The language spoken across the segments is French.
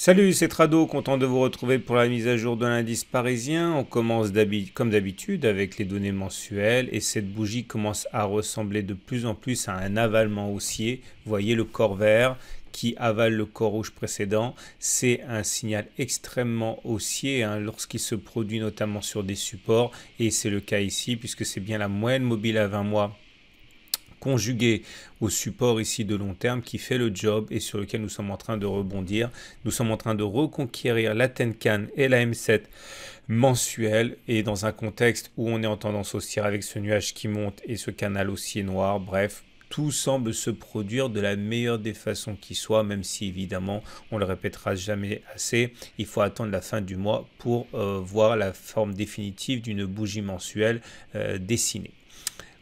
Salut, c'est Trado, content de vous retrouver pour la mise à jour de l'indice parisien. On commence comme d'habitude avec les données mensuelles et cette bougie commence à ressembler de plus en plus à un avalement haussier. Vous voyez le corps vert qui avale le corps rouge précédent. C'est un signal extrêmement haussier lorsqu'il se produit notamment sur des supports et c'est le cas ici puisque c'est bien la moyenne mobile à 20 mois conjugué au support ici de long terme qui fait le job et sur lequel nous sommes en train de rebondir. Nous sommes en train de reconquérir la Tenkan et la M7 mensuelle et dans un contexte où on est en tendance haussière avec ce nuage qui monte et ce canal haussier noir. Bref, tout semble se produire de la meilleure des façons qui soit, même si évidemment on le répétera jamais assez, il faut attendre la fin du mois pour voir la forme définitive d'une bougie mensuelle dessinée.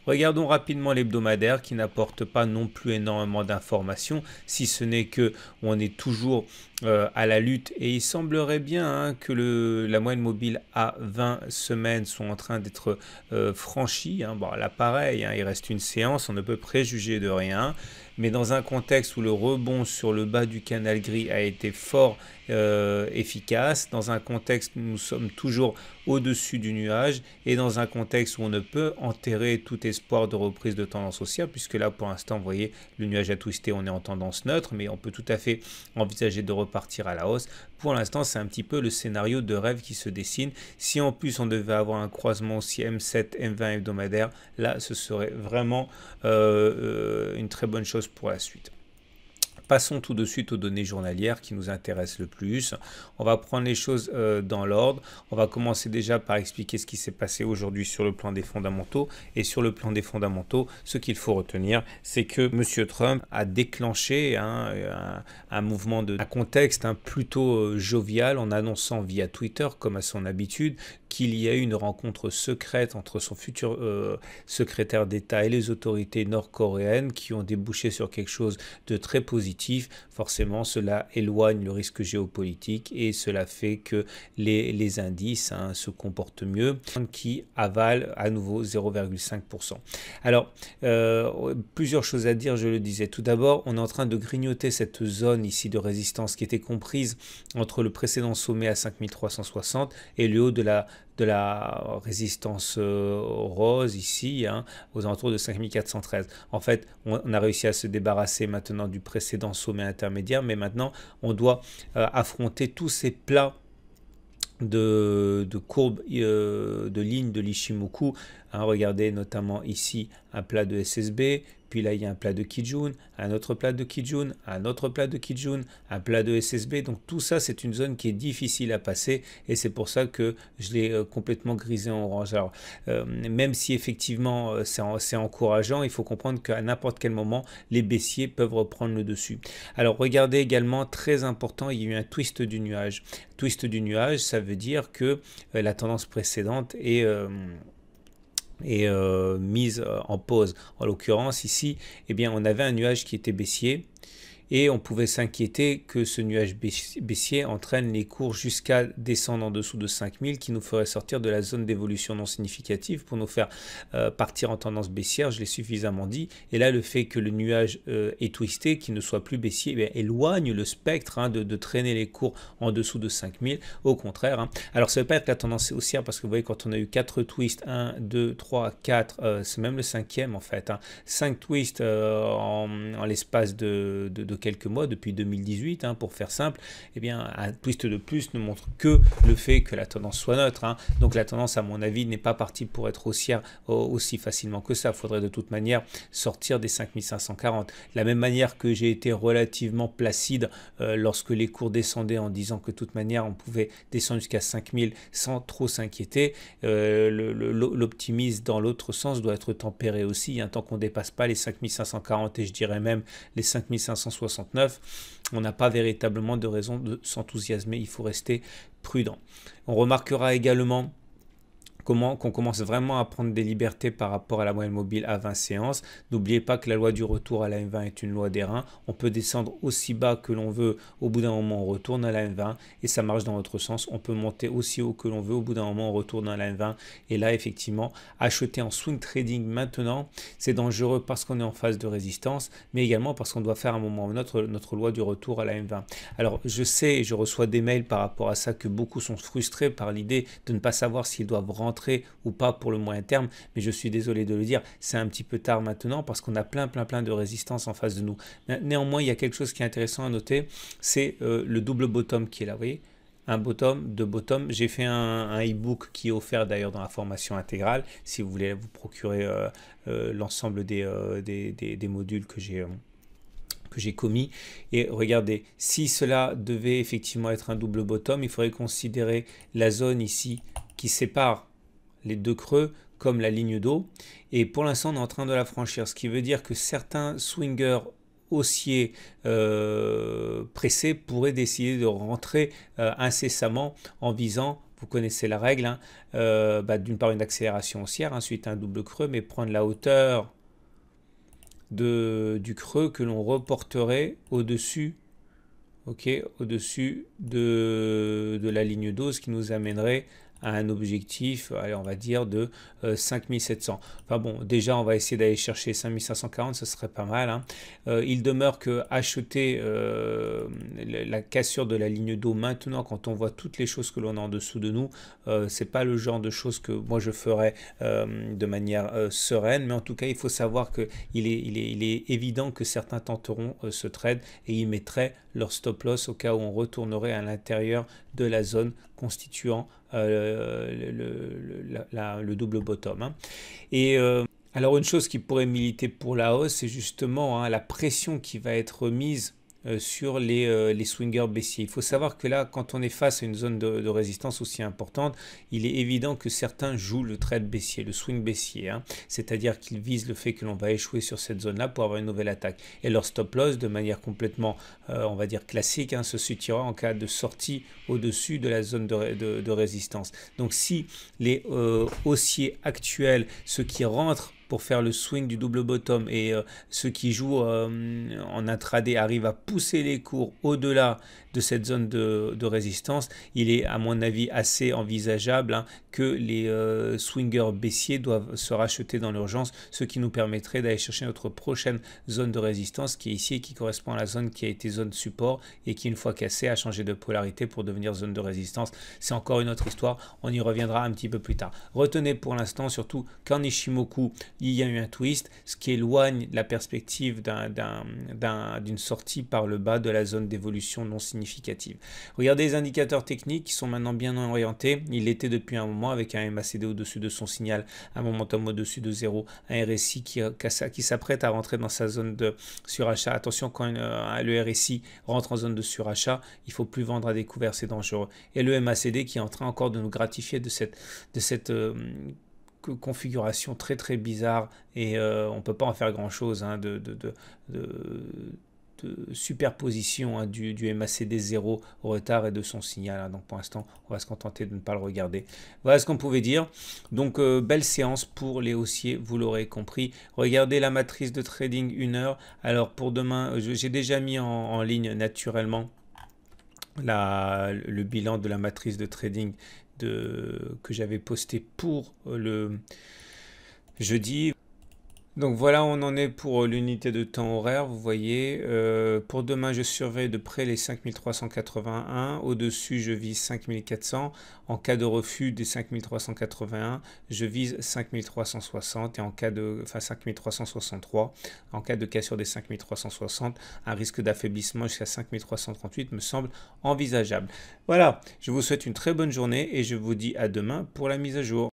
Regardons rapidement l'hebdomadaire qui n'apporte pas non plus énormément d'informations, si ce n'est que on est toujours à la lutte et il semblerait bien que la moyenne mobile à 20 semaines soit en train d'être franchie. Bon, là pareil, il reste une séance, on ne peut préjuger de rien. Mais dans un contexte où le rebond sur le bas du canal gris a été fort efficace, dans un contexte où nous sommes toujours au-dessus du nuage et dans un contexte où on ne peut enterrer tout espoir de reprise de tendance haussière, puisque là pour l'instant vous voyez le nuage a twisté, on est en tendance neutre, mais on peut tout à fait envisager de repartir à la hausse. Pour l'instant c'est un petit peu le scénario de rêve qui se dessine. Si en plus on devait avoir un croisement aussi M7, M20 hebdomadaire, là ce serait vraiment une très bonne chose pour la suite. Passons tout de suite aux données journalières qui nous intéressent le plus. On va prendre les choses dans l'ordre. On va commencer déjà par expliquer ce qui s'est passé aujourd'hui sur le plan des fondamentaux. Et sur le plan des fondamentaux, ce qu'il faut retenir, c'est que M. Trump a déclenché un mouvement, un contexte plutôt jovial en annonçant via Twitter, comme à son habitude, qu'il y a eu une rencontre secrète entre son futur secrétaire d'État et les autorités nord-coréennes qui ont débouché sur quelque chose de très positif. Forcément, cela éloigne le risque géopolitique et cela fait que les indices se comportent mieux, qui avalent à nouveau 0,5%. Alors, plusieurs choses à dire, je le disais. Tout d'abord, on est en train de grignoter cette zone ici de résistance qui était comprise entre le précédent sommet à 5360 et le haut de la résistance rose ici, aux alentours de 5413. En fait, on a réussi à se débarrasser maintenant du précédent sommet intermédiaire, mais maintenant, on doit affronter tous ces plats de courbes de lignes de l'Ishimoku. Regardez notamment ici un plat de SSB, puis là il y a un plat de Kijun, un autre plat de Kijun, un autre plat de Kijun, un plat de SSB. Donc tout ça c'est une zone qui est difficile à passer et c'est pour ça que je l'ai complètement grisé en orange. Alors même si effectivement c'est encourageant, il faut comprendre qu'à n'importe quel moment les baissiers peuvent reprendre le dessus. Alors regardez également, très important, il y a eu un twist du nuage. Twist du nuage, ça veut dire que la tendance précédente est mise en pause. En l'occurrence ici, eh bien, on avait un nuage qui était baissier et on pouvait s'inquiéter que ce nuage baissier entraîne les cours jusqu'à descendre en dessous de 5000 qui nous ferait sortir de la zone d'évolution non significative pour nous faire partir en tendance baissière, je l'ai suffisamment dit. Et là, le fait que le nuage est twisté, qu'il ne soit plus baissier, eh bien, éloigne le spectre de traîner les cours en dessous de 5000. Au contraire, alors ça ne veut pas être la tendance haussière parce que vous voyez quand on a eu 4 twists, 1, 2, 3, 4, c'est même le cinquième en fait, 5 twists en l'espace de quelques mois, depuis 2018, pour faire simple, eh bien, un twist de plus ne montre que le fait que la tendance soit neutre. Donc la tendance, à mon avis, n'est pas partie pour être haussière aussi facilement que ça. Il faudrait de toute manière sortir des 5540. De la même manière que j'ai été relativement placide lorsque les cours descendaient en disant que de toute manière, on pouvait descendre jusqu'à 5000 sans trop s'inquiéter. L'optimisme dans l'autre sens doit être tempéré aussi, tant qu'on ne dépasse pas les 5540 et je dirais même les 5560. On n'a pas véritablement de raison de s'enthousiasmer, il faut rester prudent. On remarquera également qu'on commence vraiment à prendre des libertés par rapport à la moyenne mobile à 20 séances. N'oubliez pas que la loi du retour à la M20 est une loi des reins. On peut descendre aussi bas que l'on veut. Au bout d'un moment, on retourne à la M20 et ça marche dans l'autre sens. On peut monter aussi haut que l'on veut. Au bout d'un moment, on retourne à la M20. Et là, effectivement, acheter en swing trading maintenant, c'est dangereux parce qu'on est en phase de résistance, mais également parce qu'on doit faire à un moment ou notre loi du retour à la M20. Alors, je sais et je reçois des mails par rapport à ça que beaucoup sont frustrés par l'idée de ne pas savoir s'ils doivent rentrer ou pas pour le moyen terme, mais je suis désolé de le dire, c'est un petit peu tard maintenant parce qu'on a plein de résistances en face de nous. Néanmoins, il y a quelque chose qui est intéressant à noter, c'est le double bottom qui est là, vous voyez, un bottom, deux bottom. J'ai fait un e-book qui est offert d'ailleurs dans la formation intégrale, si vous voulez vous procurer l'ensemble des modules que j'ai commis. Et regardez, si cela devait effectivement être un double bottom, il faudrait considérer la zone ici qui sépare les deux creux comme la ligne d'eau. Et pour l'instant, on est en train de la franchir, ce qui veut dire que certains swingers haussiers pressés pourraient décider de rentrer incessamment en visant, vous connaissez la règle, hein, d'une part une accélération haussière, ensuite un double creux, mais prendre la hauteur du creux que l'on reporterait au-dessus, au-dessus de la ligne d'eau, ce qui nous amènerait à un objectif, allez, on va dire de 5700. Enfin bon, déjà on va essayer d'aller chercher 5540, ce serait pas mal, hein. Il demeure que acheter la cassure de la ligne d'eau maintenant, quand on voit toutes les choses que l'on a en dessous de nous, c'est pas le genre de choses que moi je ferais de manière sereine, mais en tout cas il faut savoir que il est évident que certains tenteront ce trade et ils mettraient leur stop loss au cas où on retournerait à l'intérieur de la zone constituant le double bottom, hein. Et alors une chose qui pourrait militer pour la hausse, c'est justement, hein, la pression qui va être mise sur les swingers baissiers. Il faut savoir que là, quand on est face à une zone de résistance aussi importante, il est évident que certains jouent le trade baissier, le swing baissier, hein. C'est-à-dire qu'ils visent le fait que l'on va échouer sur cette zone-là pour avoir une nouvelle attaque. Et leur stop loss, de manière complètement, on va dire classique, hein, se situera en cas de sortie au-dessus de la zone de résistance. Donc si les haussiers actuels, ceux qui rentrent pour faire le swing du double bottom et ceux qui jouent en intraday arrivent à pousser les cours au-delà de cette zone de résistance, il est à mon avis assez envisageable, hein, que les swingers baissiers doivent se racheter dans l'urgence, ce qui nous permettrait d'aller chercher notre prochaine zone de résistance qui est ici et qui correspond à la zone qui a été zone support et qui, une fois cassée, a changé de polarité pour devenir zone de résistance. C'est encore une autre histoire, on y reviendra un petit peu plus tard. Retenez pour l'instant surtout qu'en Ishimoku, il y a eu un twist, ce qui éloigne la perspective d'une sortie par le bas de la zone d'évolution non significative. Regardez les indicateurs techniques qui sont maintenant bien orientés. Il était depuis un moment avec un MACD au-dessus de son signal, un momentum au-dessus de 0, un RSI qui s'apprête à rentrer dans sa zone de surachat. Attention, quand le RSI rentre en zone de surachat, il ne faut plus vendre à découvert, c'est dangereux. Et le MACD qui est en train encore de nous gratifier de cette configuration très bizarre et on ne peut pas en faire grand chose, hein, de superposition, hein, du MACD 0 au retard et de son signal, hein. Donc pour l'instant on va se contenter de ne pas le regarder. Voilà ce qu'on pouvait dire. Donc belle séance pour les haussiers, vous l'aurez compris. Regardez la matrice de trading 1 heure. Alors pour demain, j'ai déjà mis en ligne naturellement le bilan de la matrice de trading que j'avais posté pour le jeudi. Donc voilà, on en est pour l'unité de temps horaire, vous voyez. Pour demain, je surveille de près les 5381. Au-dessus, je vise 5400. En cas de refus des 5381, je vise 5360 et 5363. En cas de cassure des 5360, un risque d'affaiblissement jusqu'à 5338 me semble envisageable. Voilà, je vous souhaite une très bonne journée et je vous dis à demain pour la mise à jour.